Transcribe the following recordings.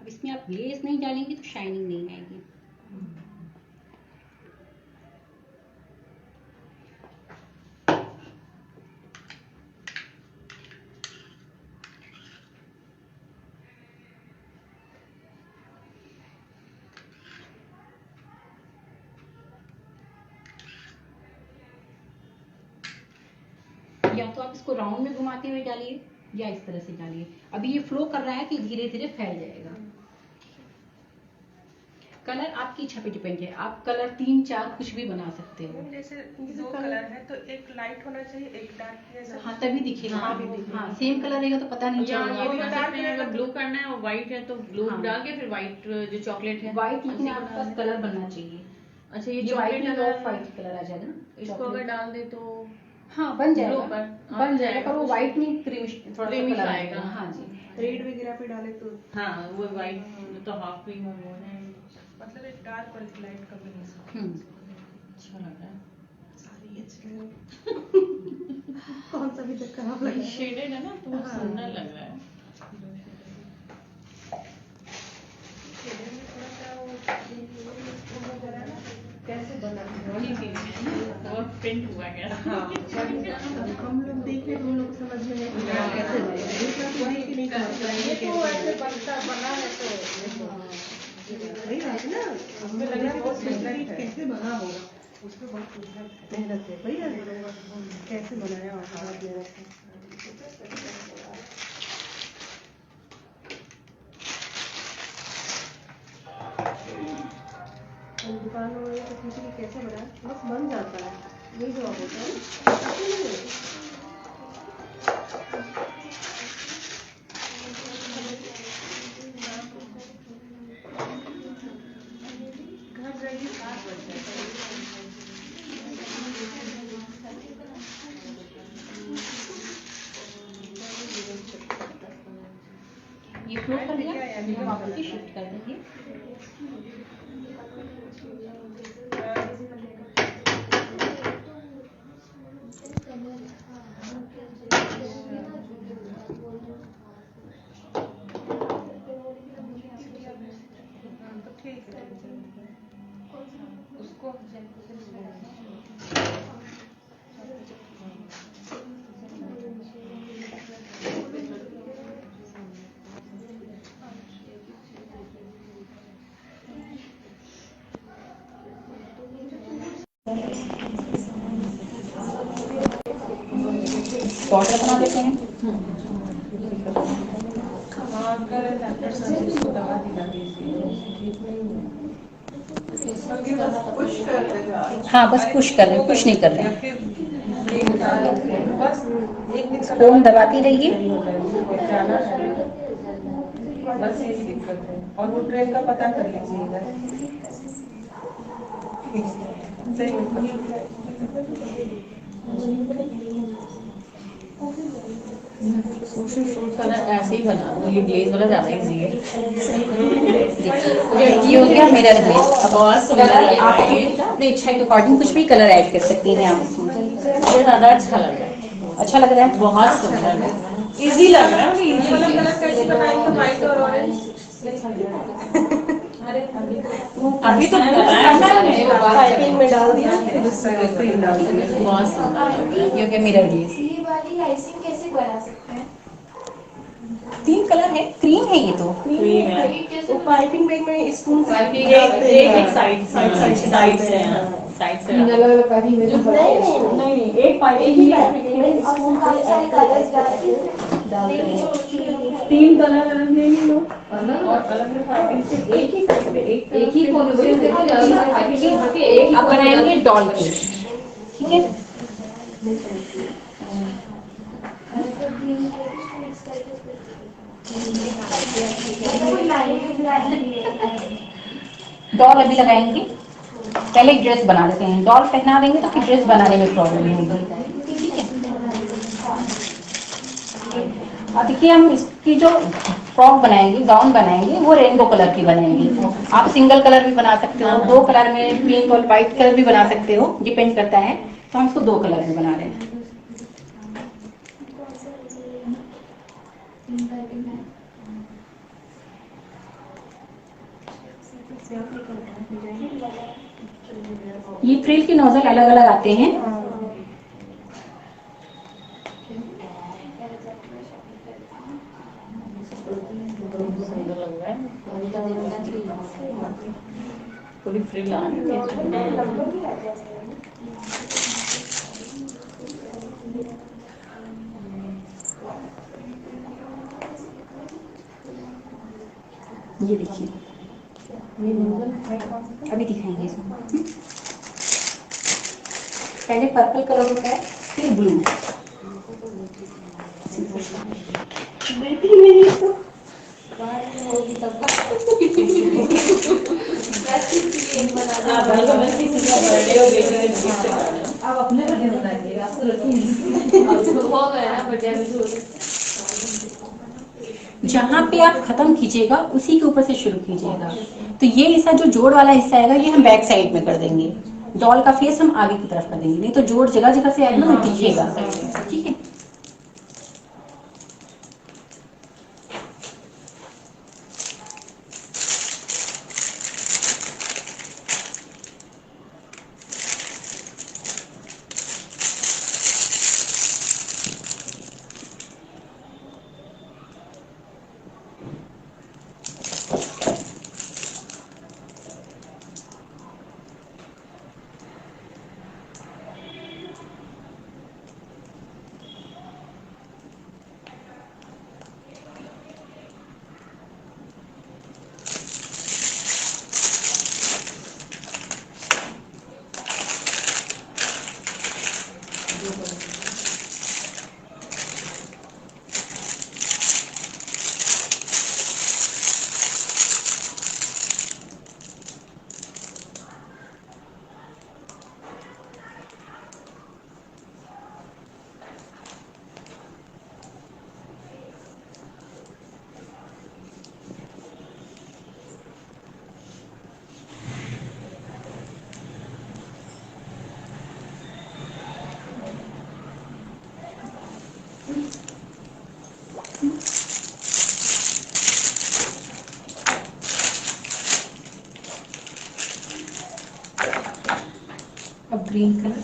अब इसमें आप ग्लेज नहीं डालेंगे तो शाइनिंग नहीं आएगी। या तो आप इसको राउंड में घुमाते हुए डालिए या इस तरह से डालिए। अभी ये फ्लो कर रहा है कि धीरे धीरे फैल जाएगा। कलर आपकी इच्छा पे डिपेंड है, आप कलर 3-4 कुछ भी बना सकते हो। जैसे 2 कलर है तो एक लाइट होना चाहिए, एक डार्क। हाँ तभी दिखेगा। हाँ सेम कलर रहेगा तो पता नहीं चलेगा। अगर ब्लू करना है और व्हाइट है तो ब्लू डाल के फिर व्हाइट जो चॉकलेट है व्हाइट मतलब आपके पास कलर बनना चाहिए। अच्छा ये व्हाइट में ऑफ व्हाइट कलर आ जाएगा ना, इसको अगर डाल दे तो हाँ बन जाएगा, बन जाएगा पर वो व्हाइट नहीं क्रीम थोड़ा क्रीमी आएगा। हाँ जी रेड वगैरह पे डाले तो हाँ वो व्हाइट तो हाफ क्रीम हो वो है, मतलब एक डार्क और लाइट कॉम्बिनेशन। अच्छा लग रहा है। सारी अच्छी कौन सा भी तक खराब लग रहा है, शेडेड है ना तो बहुत सुंदर लग रहा है। शेडेड में थोड़ा सा वो वगैरह ना कैसे बना वही चीज है और प्रिंट हुआ गया। हम लोग देख रहे हम लोग को समझ में नहीं आ रहा कैसे दूसरा कोई देख के नहीं समझ रहा है तो ऐसे बनता बना है तो वही बात है ना, हमें लग रहा है बहुत मेहनत कैसे बना होगा, उसमें बहुत मेहनत है। वही ना कैसे बनाया होगा बहुत मेहनत है। दुकान में तो पूछे कि कैसे बनाया, बस बन जाता है, यही जवाब होता है। ये फ्लो कर दिया, हम वापस शिफ्ट कर देंगे। उसको बॉर्डर बना देते हैं। हाँ बस पुश कर रहे हैं, कुछ नहीं कर रहे हैं, फोन दबाती रहिए। बस यही दिक्कत है, और वो ट्रेन का पता कर लीजिएगा। कलर ऐसे ही बना दो, ये ग्लेज वाला ज्यादा इजी है। ये हो गया मेरा ग्लेज। अब आपकी अपनी इच्छा के अकॉर्डिंग कुछ भी कलर ऐड कर सकती हैं आप इसमें। ये ज्यादा अच्छा लग रहा है, अच्छा लग रहा है, बहुत सुंदर है, इजी लग रहा है। इजी कलर कैसे बनाएंगे, व्हाइट और ऑरेंज? अभी तो पाइपिंग में डाल दिया, फिर डाल दिया। बहुत सुंदर। ये हो गया मेरा ग्लेज। ये वाली आइसिंग कैसे बना सकते हैं? 3 कलर है, क्रीम है ये तो। क्रीम है, वो पाइपिंग बैग में स्पून एक साइड से अलग-अलग पाइपिंग में जो नहीं एक पाइपिंग ही और काफी सारे कलर्स डालते हैं। 3 कलर अलग ले लो और अलग पाइपिंग से एक ही साइड पे एक ही कोने से एक आप बनाएंगे डॉल के, ठीक है। डॉल अभी लगाएंगे, पहले ड्रेस बना लेते हैं। डॉल पहना देंगे तो फिर ड्रेस बनाने में प्रॉब्लम नहीं होगी, ठीक है। और देखिए हम इसकी जो फ्रॉक बनाएंगी, गाउन बनाएंगी, वो रेनबो कलर की बनाएंगी। आप सिंगल कलर भी बना सकते हो, 2 कलर में, पिंक और व्हाइट कलर भी बना सकते हो, डिपेंड करता है। तो हम इसको 2 कलर में बना रहे हैं। ये फ्रिल के नोजल अलग अलग आते हैं। सुंदर लग रहा है, थोड़ी फ्रिल आनी ये देखिए, अभी दिखाएंगे इसमें। पहले पर्पल कलर होता है, फिर ब्लू। बेटी मेरी तो होगी तब अब अपने बर्थडे बनाएंगे, आप तो हो गया ना बर्थडे। जहाँ पे आप खत्म कीजिएगा उसी के ऊपर से शुरू कीजिएगा। तो ये हिस्सा जो जोड़ वाला हिस्सा आएगा ये हम बैक साइड में कर देंगे, डॉल का फेस हम आगे की तरफ कर देंगे, नहीं तो जोड़ जगह जगह से आएगा ना, दिखेगा। ठीक है, अब ग्रीन कलर।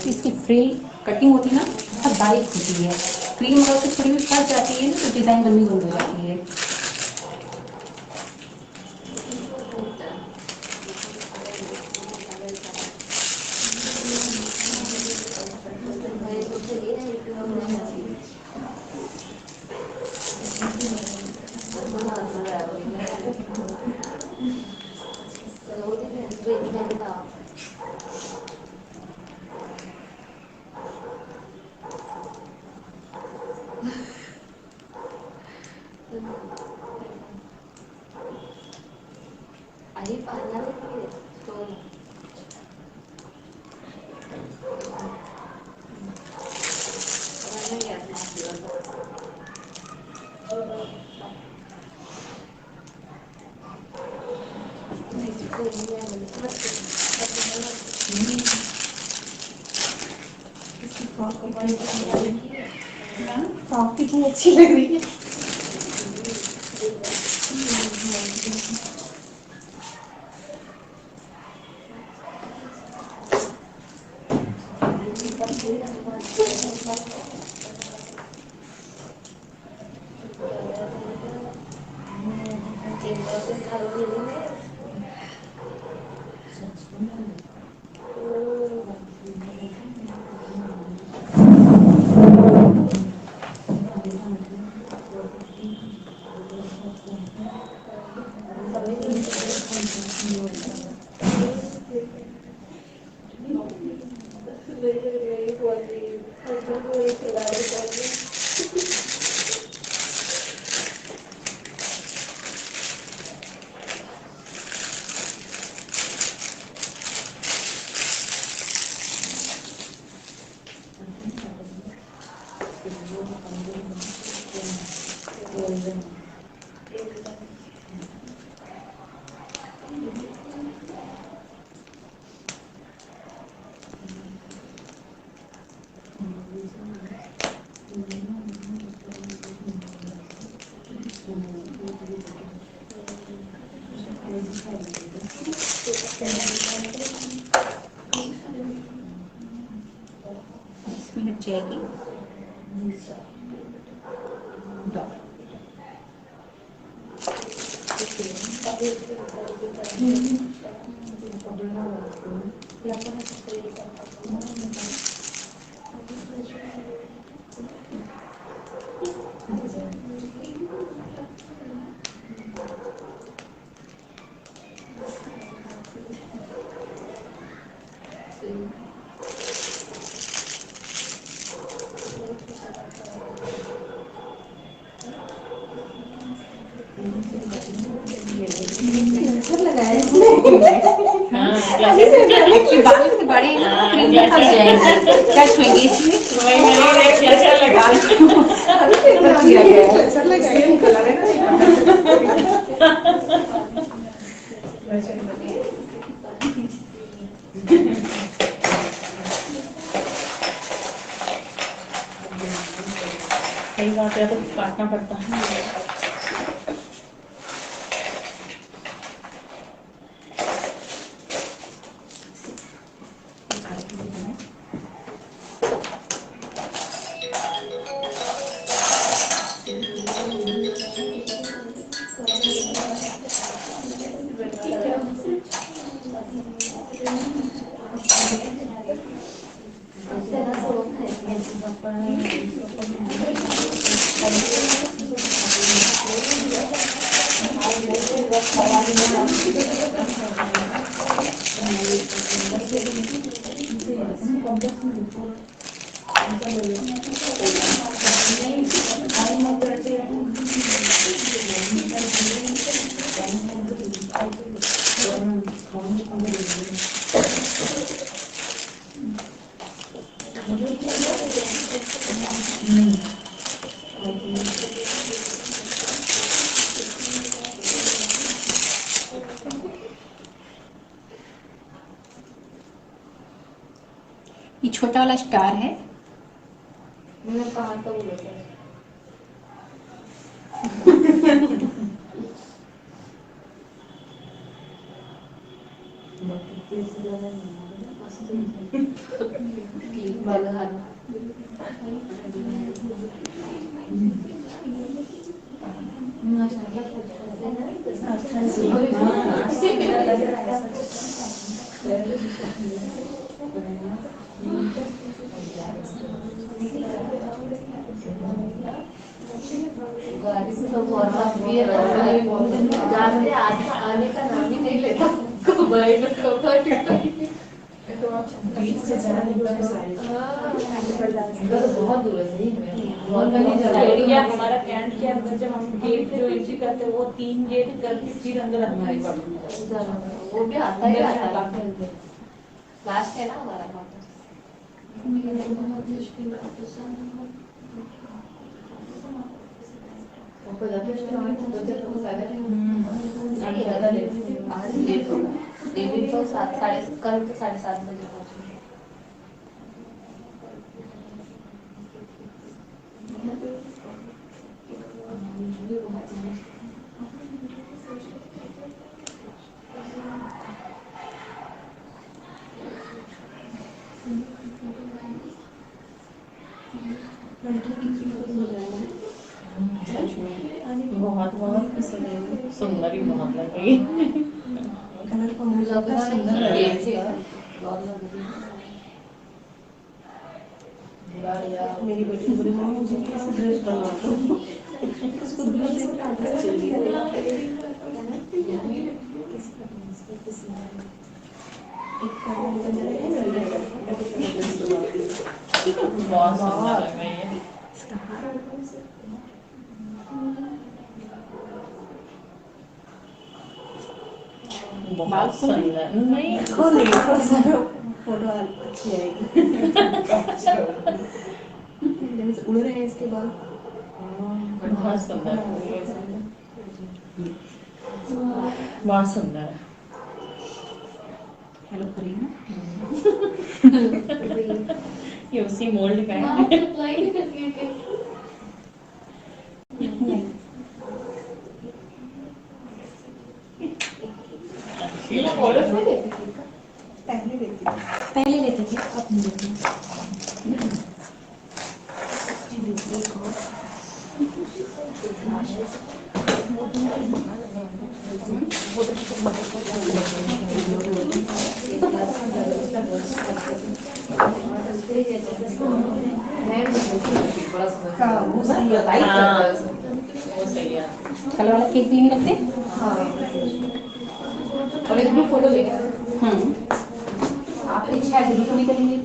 इसकी फ्रिल कटिंग होती है ना, बहुत बारीक होती है। क्रीम अगर से थोड़ी भी फंस जाती है ना तो डिजाइन बननी बंद हो जाती है। Ahí para nada todo. Frock कितनी अच्छी लग रही है। इसमें हट जाएगी डॉट। हाँ, बाल से बड़े हैं ना, फ्रेम में फंस जाएंगे, टच होंगे इसमें। वही मैंने कैसा लगा ऐसा लगा है कलर है सही बात है, तो काटना पड़ता है। ये छोटा वाला स्टार है। मैंने कहा था वो लोग गाड़ी से तो बहुत आने का नाम ही नहीं लेता। बहुत दूर है सही में। एरिया हमारा कैंट के अंदर जब हम गेट जो एंट्री करते हैं वो 3 गेट करके फिर अंदर हमारी पड़ती है। वो भी आता है लास्ट है ना हमारा कल तो 7:30 बजे पहुंचे। बहुत बहुत सुंदर ही बहुत लग रही है। कलर कॉम्बिनेशन सुंदर है। मेरी बेटी बोली मम्मी मुझे कैसे ड्रेस बनवा दो। उसको ड्रेस बहुत सुंदर लग रही है। बहुत सुंदर नहीं खोले फोटो अच्छी आएगी। उड़ रहे हैं इसके बाद बहुत सुंदर बहुत सुंदर। हेलो करीना। ये उसी मोल्ड का है। पहले लेते थे अब नहीं लेते। वो सही है। कलर वाला केक भी नहीं रखते। और एक ग्रुप फोटो लेंगे। आपकी इच्छा है तो नहीं करेंगे।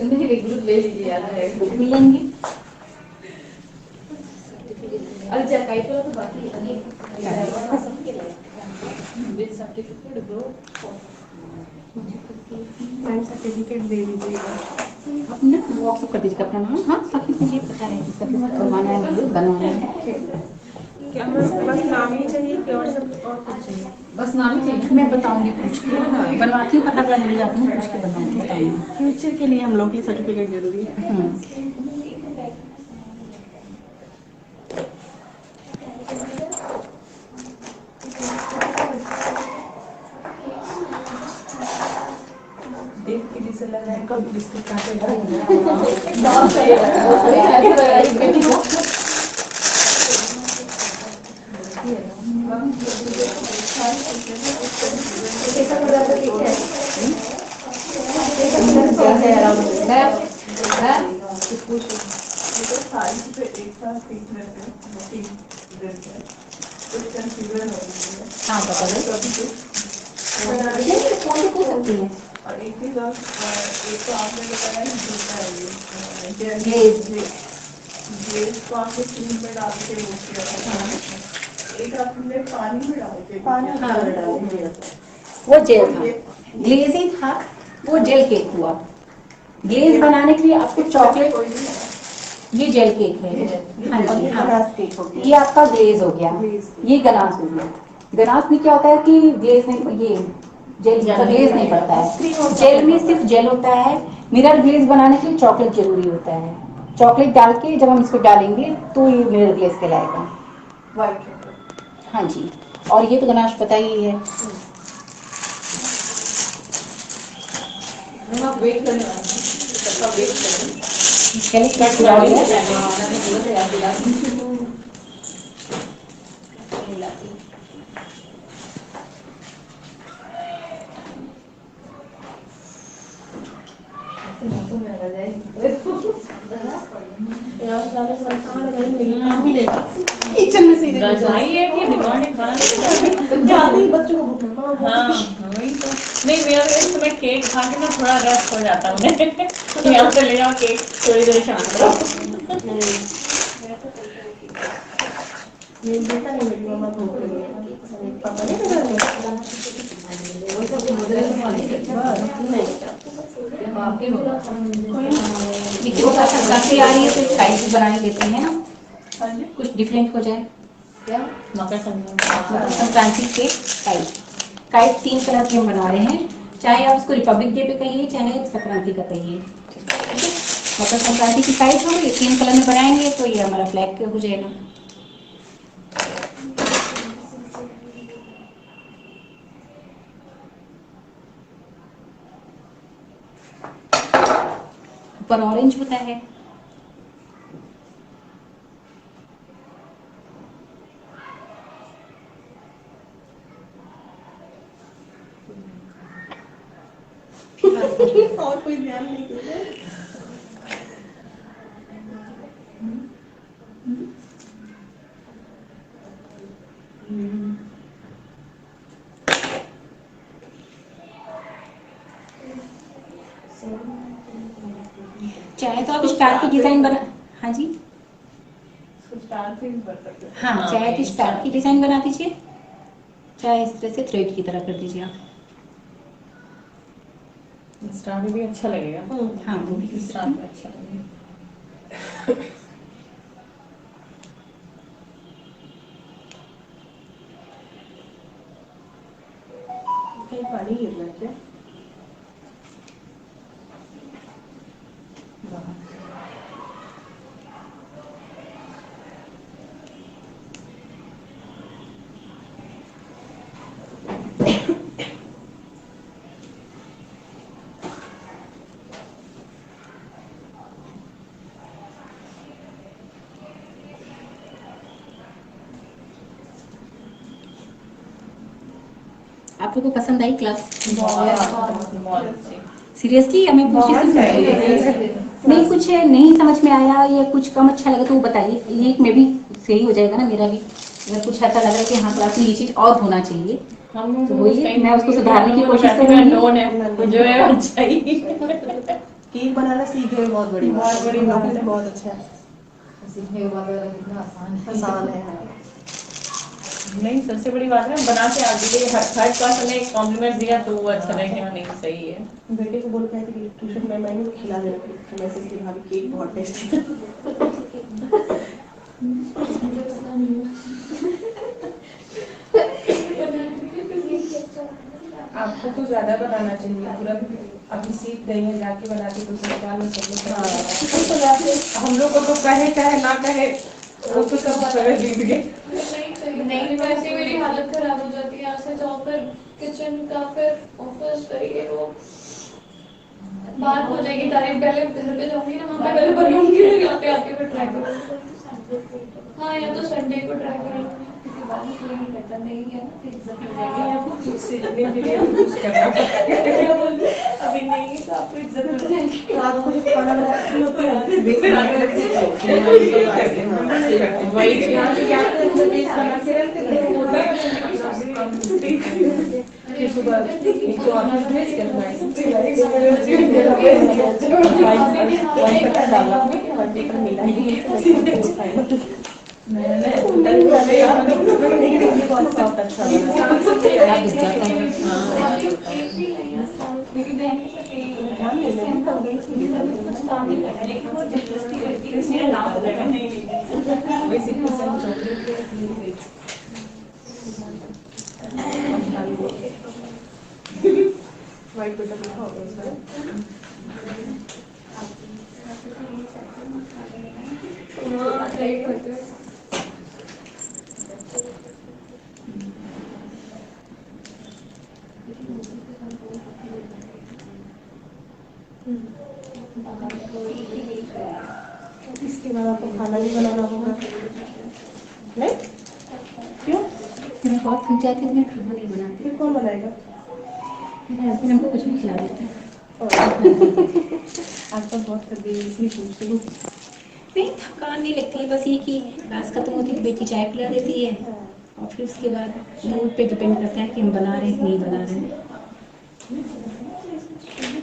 नहीं एक ग्रुप ले लीजिए यार। मिल लेंगे। अरे जैकाई तो बाकी है। With certificate bro. Ma'am certificate दे दीजिएगा। अपना व्हाट्सएप कर दीजिएगा अपना नाम। हाँ ताकि मुझे पता रहे किसका किसका करवाना है बनवाना है। क्या बस नाम ही चाहिए कि और सब और कुछ चाहिए? बस नाम ही चाहिए। मैं बताऊंगी पूछ के बनवाती हूँ पता मिल जाती हूँ पूछ के बताऊंगी। फ्यूचर के लिए हम लोग की सर्टिफिकेट जरूरी है। देख के जिसे लग रहा है कब बिस्किट काटेगा। हाँ बता दो। फोन पे पूछ सकती हैं। और एक चीज और एक तो आपने बताया जूता है ये ग्लेज ग्लेज को आपने क्रीम में डाल के वो किया था। एक आपने पानी में डाल के वो जेल था। ग्लेजिंग था वो जेल केक हुआ। ग्लेज बनाने के लिए आपको चॉकलेट ये जेल केक है। हाँ जी हाँ ये आपका ग्लेज हो गया। ये गनाश हो गया। गनाश में क्या होता है कि ग्लेज नहीं ये जेल का ग्लेज नहीं पड़ता है। जेल में सिर्फ जेल होता है। मिरर ग्लेज बनाने के लिए चॉकलेट जरूरी होता है। चॉकलेट डाल के जब हम इसको डालेंगे तो ये मिरर ग्लेज कहलाएगा। हाँ जी और ये तो गनाश पता ही है। आप वेट करना वेट करें। चलिए क्या पूरा हो गया। यार किचन में सीधे रजाई है कि डिमांड है खाना नहीं जाते ही बच्चों को भूख लगा हाँ वही तो नहीं मेरा तो इस समय केक खा के ना थोड़ा रेस्ट हो जाता है उन्हें यहाँ से ले जाओ केक थोड़ी देर शांत रहो ये बेटा नहीं मेरी मम्मा भूख लगी है पापा नहीं घर देखिए वो संक्रांति आ रही है तो काइट भी बना ही लेते हैं ना, कुछ डिफरेंट हो जाए। क्या मकर संक्रांति मकर संक्रांति के काइट, काइट 3 कलर के हम बना रहे हैं, चाहे आप उसको रिपब्लिक डे पे कहिए चाहे संक्रांति का कहिए। मकर संक्रांति की काइट हो गई, 3 कलर में बनाएंगे तो ये हमारा फ्लैग हो जाएगा। ऊपर ऑरेंज होता है, और कोई ध्यान नहीं देता चाहे तो आप स्टार की डिजाइन बना, हाँ जी स्टार से भी कर सकते हैं। हाँ, चाहे तो स्टार की डिजाइन बना दीजिए, चाहे इस तरह से थ्रेड की तरह कर दीजिए आप। स्टार भी अच्छा लगेगा हाँ वो भी स्टार भी अच्छा लगेगा कहीं पानी गिरना है क्या आप लोगों को पसंद आई क्लास? बहुत अच्छी सीरियसली हमें पूछी नहीं कुछ नहीं समझ में आया या कुछ कम अच्छा लगा तो वो बताइए, ये मे भी सही हो जाएगा ना मेरा भी। अगर कुछ ऐसा लग रहा है कि हाँ क्लास में ये चीज और होना चाहिए हम तो वही मैं उसको सुधारने की कोशिश करूंगी। नोन है जो है अच्छा ही केक बनाना सीख गए, बहुत बड़ी बात है, बहुत अच्छा है, सीखने के बाद कितना आसान है। आसान है हाँ। नहीं सबसे बड़ी बात है बना के आ गई हर क्लास में एक कॉम्प्लीमेंट दिया तो वो अच्छा लगे कि हाँ नहीं सही है। बेटे को बोल के कि ट्यूशन में मैंने खिला देना मैसेज की भाभी केक बहुत टेस्टी आपको तो ज्यादा बनाना चाहिए, पूरा अभी सीख गई है, जाके बनाती तो क्या नहीं सकते। हम लोग को तो कहे चाहे ना कहे वो तो सब तरह जीत गए। नहीं वैसे मेरी हालत खराब हो जाती है, यहाँ से जाओ फिर किचन का फिर ऑफिस फिर ये वो बात हो जाएगी तारीफ। पहले घर पे जाऊंगी ना वहाँ पे पहले बनूंगी फिर यहाँ पे आके फिर ट्राई करूँगी। हाँ या तो संडे को ट्राई करूँगी क्योंकि बाद में कोई नहीं रहता नहीं है ना फिर इज्जत मिल जाएगी आपको सीखने के लिए कुछ करना पड़ेगा। अभी नहीं तो आपको इज्जत मिल जाएगी। रात को जब खाना बनाती हूँ तो वही यहाँ से जाते हैं तो बीच बना के रखते हैं, होता है कि सुबह तो ऑफिस भेज के वाइट पेपर लिखा होगा उसमें। इसके बाद आपको खाना भी बनाना होगा नहीं? क्यों? मैं बहुत थक जाती हूँ, मैं खाना नहीं बनाती, फिर कौन बनाएगा? मेरे हस्बैंड हमको कुछ भी खिला देते हैं। आप तो बहुत कर दी इसलिए पूछ रही हूँ। नहीं थकान नहीं लगती है, बस ये कि क्लास खत्म होती है तो बेटी चाय पिला देती है और फिर उसके बाद मूड पे डिपेंड करता है कि हम बना रहे हैं कि नहीं बना रहे हैं।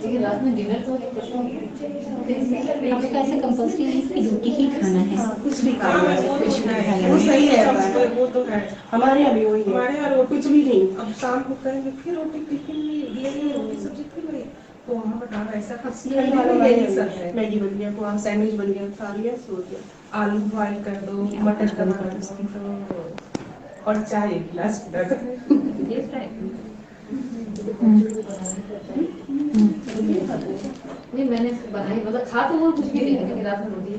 लेकिन रात में डिनर तो हम लोग का ऐसा कंपल्सरी नहीं है कि रोटी ही खाना है। कुछ भी खाना है, कुछ भी खाना है, वो सही है, वो तो है। हमारे यहाँ भी वही है, हमारे यहाँ कुछ भी नहीं। अब शाम को करेंगे फिर रोटी टिफिन में ये रोटी सब्जी फिर वही। तो वहाँ पर खाना ऐसा मैगी बन गया, वहाँ सैंडविच बन गया, खा लिया सो गया। आलू बॉयल कर दो, मटर का बना दो और चाय एक गिलास पिला दो। नहीं मैंने बनाई, मतलब खा तो वो कुछ भी नहीं, लेकिन रात में रोटी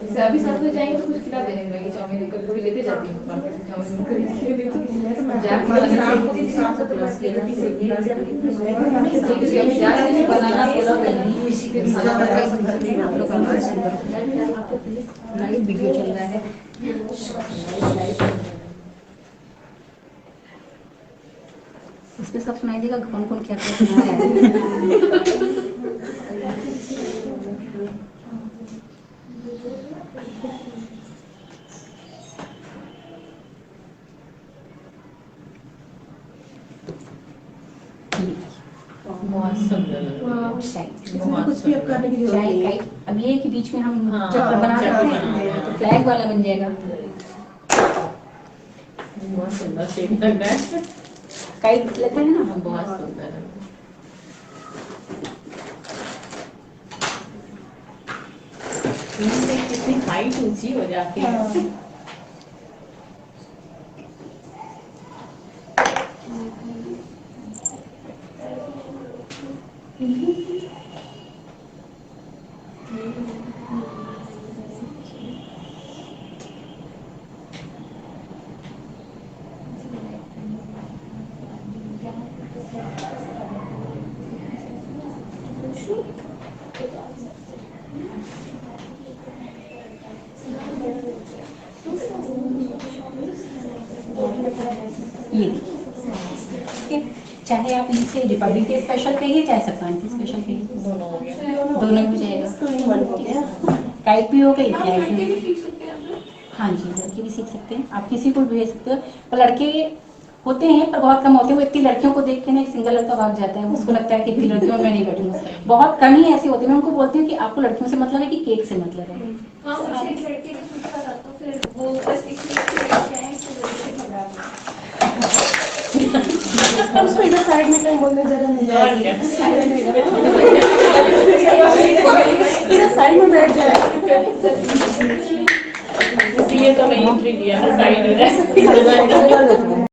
जैसे अभी साथ में जाएंगे तो कुछ खिला देंगे, मैगी चाउमीन कभी कभी लेते जाती हूँ मार्केट से चाउमीन खरीद के लेती हूँ। बनाना पूरा लाइव वीडियो चल रहा है। इसमें सब सुनाई देगा कौन कौन क्या क्या सुना है। बहुत सुंदर कुछ भी अब करने की जरूरत नहीं है। अब ये है कि बीच में हम हाँ, चक्र बना चक्र सकते बना हैं सकते तो फ्लैग वाला बन जाएगा। बहुत सुंदर शेप लग रहा है। काइट लगता है ना। बहुत सुंदर है। कितनी हाइट ऊंची हो जाती है। ये देखिए, चाहे आप इसे रिपब्लिक डे स्पेशल कहिए चाहे संक्रांति स्पेशल कहिए, दोनों हो जाएगा। काइट भी हो गई, फ्लैग भी। हाँ जी, लड़के भी सीख सकते हैं, आप किसी को भी भेज सकते हो। पर लड़के होते हैं पर बहुत कम होते हैं। वो इतनी लड़कियों को देख के ना एक सिंगल लड़का भाग जाता है, उसको लगता है कि इतनी लड़कियों में नहीं बैठूंगा। बहुत कम ही ऐसे होते हैं। मैं उनको बोलती हूँ कि आपको लड़कियों से मतलब है कि केक से मतलब है। उसको इधर साइड में कहीं बोलने जगह नहीं जाएगी, इधर साइड में बैठ जाए। इसलिए तो मैं एंट्री दिया ना साइड में।